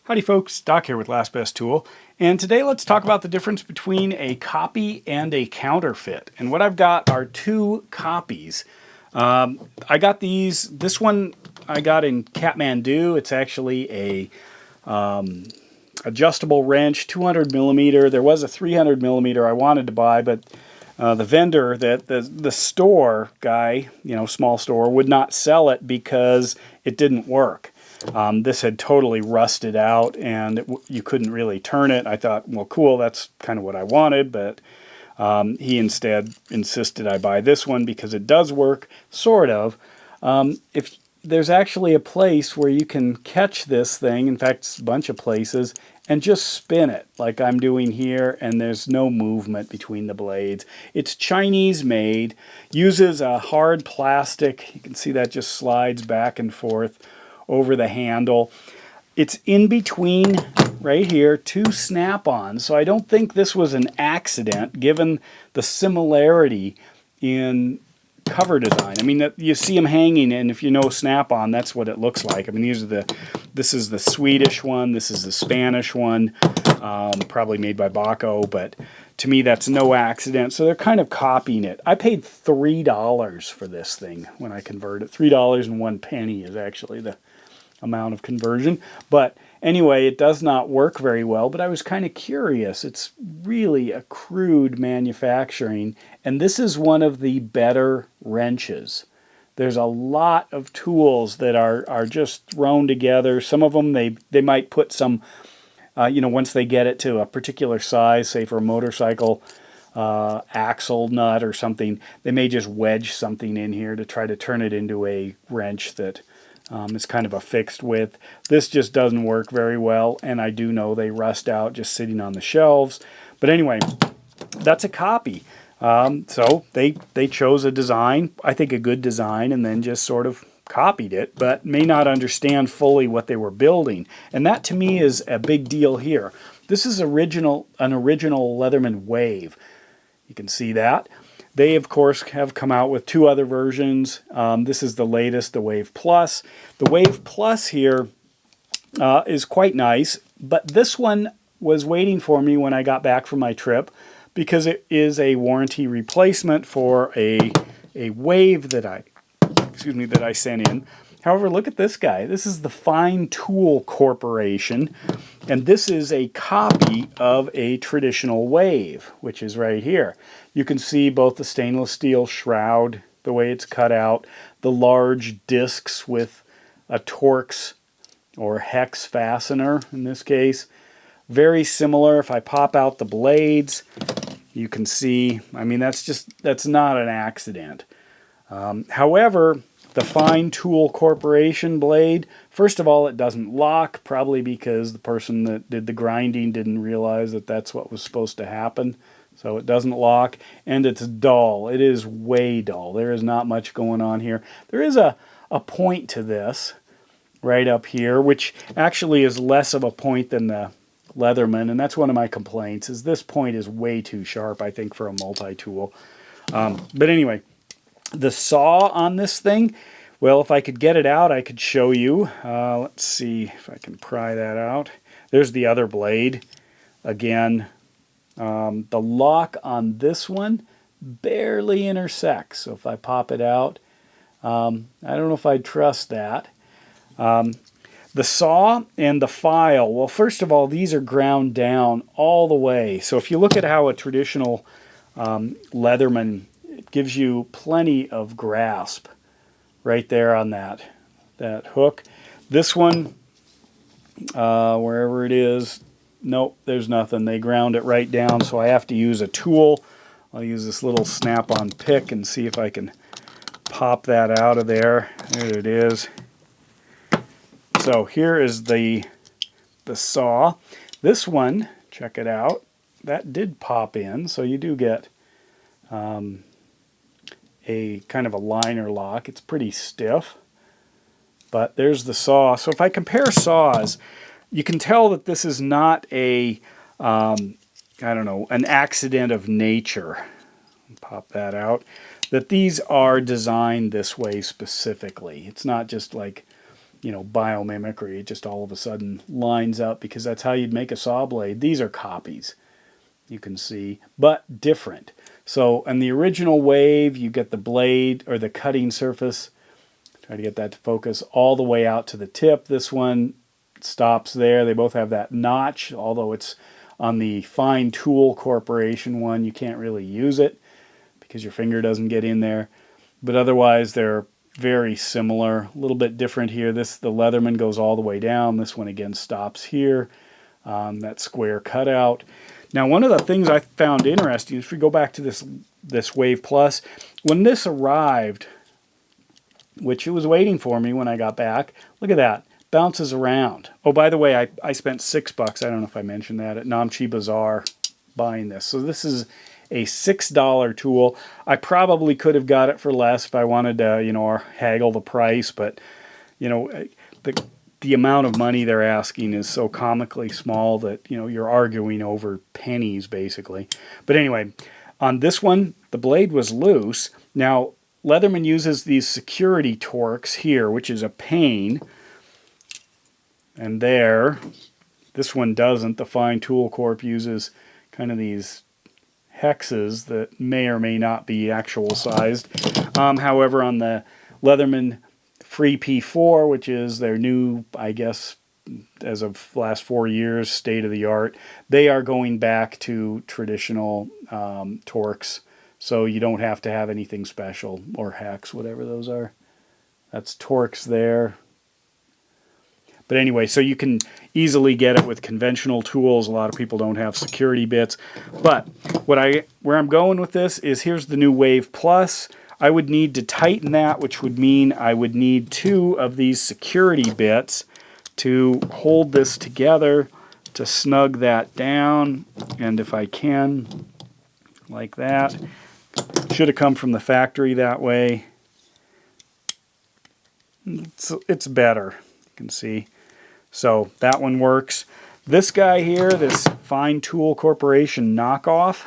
Howdy folks, Doc here with Last Best Tool, and today let's talk about the difference between a copy and a counterfeit. And what I've got are two copies. I got this one I got in Kathmandu. It's actually a adjustable wrench, 200 millimeter. There was a 300 millimeter I wanted to buy, but the vendor, the store guy, small store, would not sell it because it didn't work. This had totally rusted out and you couldn't really turn it. I thought, well, cool, that's kind of what I wanted, but he instead insisted I buy this one because it does work, sort of. If there's actually a place where you can catch this thing, in fact, it's a bunch of places, and just spin it like I'm doing here, and there's no movement between the blades. It's Chinese made, uses a hard plastic. You can see that just slides back and forth over the handle. It's in between, right here, two snap-ons. So I don't think this was an accident, given the similarity in cover design. I mean, you see them hanging, and if you know snap-on, that's what it looks like. I mean, this is the Swedish one, this is the Spanish one, probably made by Baco, but to me that's no accident. So they're kind of copying it. I paid $3 for this thing when I converted. $3.01 is actually the amount of conversion. But anyway, it does not work very well, but I was kind of curious. It's really a crude manufacturing, and this is one of the better wrenches. There's a lot of tools that are just thrown together. Some of them, they might put some, once they get it to a particular size, say for a motorcycle axle nut or something, they may just wedge something in here to try to turn it into a wrench that is kind of a fixed width. This just doesn't work very well, and I do know they rust out just sitting on the shelves. But anyway, that's a copy. So they chose a design, I think a good design, and then just sort of copied it, but may not understand fully what they were building. And that to me is a big deal here. This is an original Leatherman Wave. You can see that. They, of course, have come out with two other versions. This is the latest, the Wave Plus. The Wave Plus here is quite nice, but this one was waiting for me when I got back from my trip because it is a warranty replacement for a Wave that I sent in. However, look at this guy. This is the Fine Tool Corporation, and this is a copy of a traditional Wave, which is right here. You can see both the stainless steel shroud, the way it's cut out, the large discs with a Torx or hex fastener in this case. Very similar. If I pop out the blades, you can see, I mean, that's not an accident. However, the Fine Tool Corporation blade, first of all, it doesn't lock, probably because the person that did the grinding didn't realize that that's what was supposed to happen. So it doesn't lock, and it's dull. It is way dull. There is not much going on here. There is a point to this right up here, which actually is less of a point than the Leatherman, and that's one of my complaints, is this point is way too sharp, I think, for a multi-tool. But anyway, the saw on this thing, well, if I could get it out, I could show you. Let's see if I can pry that out. There's the other blade. Again, the lock on this one barely intersects. So if I pop it out, I don't know if I'd trust that. The saw and the file, well, first of all, these are ground down all the way. So if you look at how a traditional Leatherman, it gives you plenty of grasp right there on that hook. This one, wherever it is, nope, there's nothing. They ground it right down, so I have to use a tool. I'll use this little snap-on pick and see if I can pop that out of there. There it is. So here is the saw. This one, check it out, that did pop in, so you do get a kind of a liner lock. It's pretty stiff, but there's the saw. So if I compare saws, you can tell that this is not a, I don't know, an accident of nature. Pop that out. That these are designed this way specifically. It's not just like, biomimicry. It just all of a sudden lines up because that's how you'd make a saw blade. These are copies, you can see, but different. So in the original Wave, you get the blade or the cutting surface, try to get that to focus, all the way out to the tip. This one stops there. They both have that notch, although it's on the Fine Tool Corporation one, you can't really use it because your finger doesn't get in there. But otherwise, they're very similar. A little bit different here. The Leatherman goes all the way down. This one again stops here. That square cutout. Now, one of the things I found interesting is if we go back to this Wave Plus, when this arrived, which it was waiting for me when I got back, look at that. Bounces around. Oh, by the way, I spent $6, I don't know if I mentioned that, at Namche Bazaar buying this. So this is a $6 tool. I probably could have got it for less if I wanted to, or haggle the price, but, the amount of money they're asking is so comically small that, you're arguing over pennies, basically. But anyway, on this one, the blade was loose. Now, Leatherman uses these security torques here, which is a pain. And there, this one doesn't. The Fine Tool Corp uses kind of these hexes that may or may not be actual sized. However, on the Leatherman Free P4, which is their new, I guess, as of last 4 years, state of the art, they are going back to traditional torques. So you don't have to have anything special, or hex, whatever those are. That's torques there. But anyway, so you can easily get it with conventional tools. A lot of people don't have security bits. But where I'm going with this is, here's the new Wave Plus. I would need to tighten that, which would mean I would need 2 of these security bits to hold this together, to snug that down. And if I can, like that. Should have come from the factory that way. It's better, you can see. So that one works. This guy here, this Fine Tool Corporation knockoff.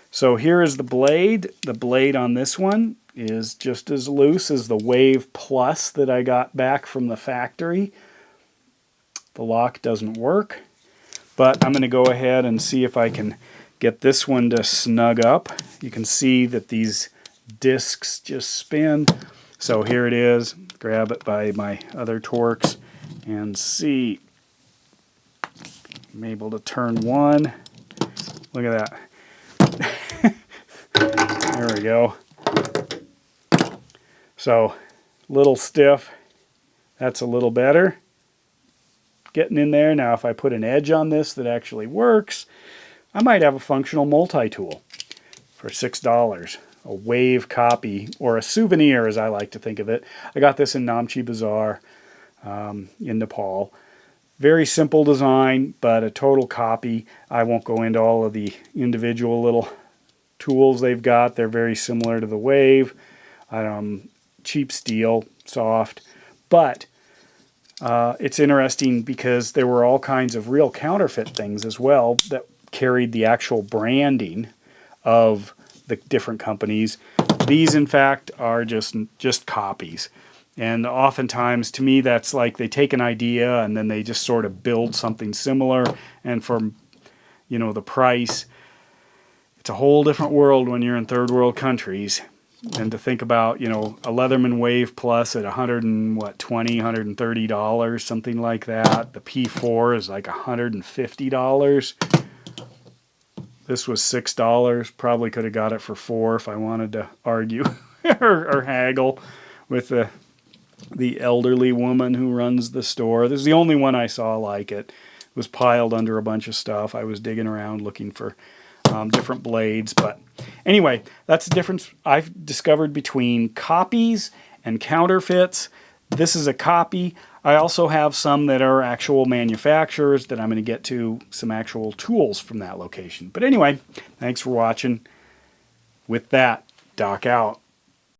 So here is the blade. The blade on this one is just as loose as the Wave Plus that I got back from the factory. The lock doesn't work, but I'm going to go ahead and see if I can get this one to snug up. You can see that these discs just spin. So here it is. Grab it by my other torques and see. I'm able to turn one. Look at that. There we go. So, little stiff. That's a little better. Getting in there. Now if I put an edge on this that actually works, I might have a functional multi-tool for $6. A Wave copy, or a souvenir as I like to think of it. I got this in Namche Bazaar in Nepal. Very simple design, but a total copy. I won't go into all of the individual little tools they've got. They're very similar to the Wave. Cheap steel, soft. But it's interesting because there were all kinds of real counterfeit things as well that carried the actual branding of the different companies. These, in fact, are just copies. And oftentimes, to me, that's like they take an idea and then they just sort of build something similar. And for, the price, it's a whole different world when you're in third world countries. And to think about, a Leatherman Wave Plus at $120, $130, something like that. The P4 is like $150. This was $6. Probably could have got it for $4 if I wanted to argue or haggle with the elderly woman who runs the store. This is the only one I saw like it. It was piled under a bunch of stuff. I was digging around looking for different blades. But anyway, that's the difference I've discovered between copies and counterfeits. This is a copy. I also have some that are actual manufacturers that I'm going to get to some actual tools from that location. But anyway, thanks for watching. With that, Doc out.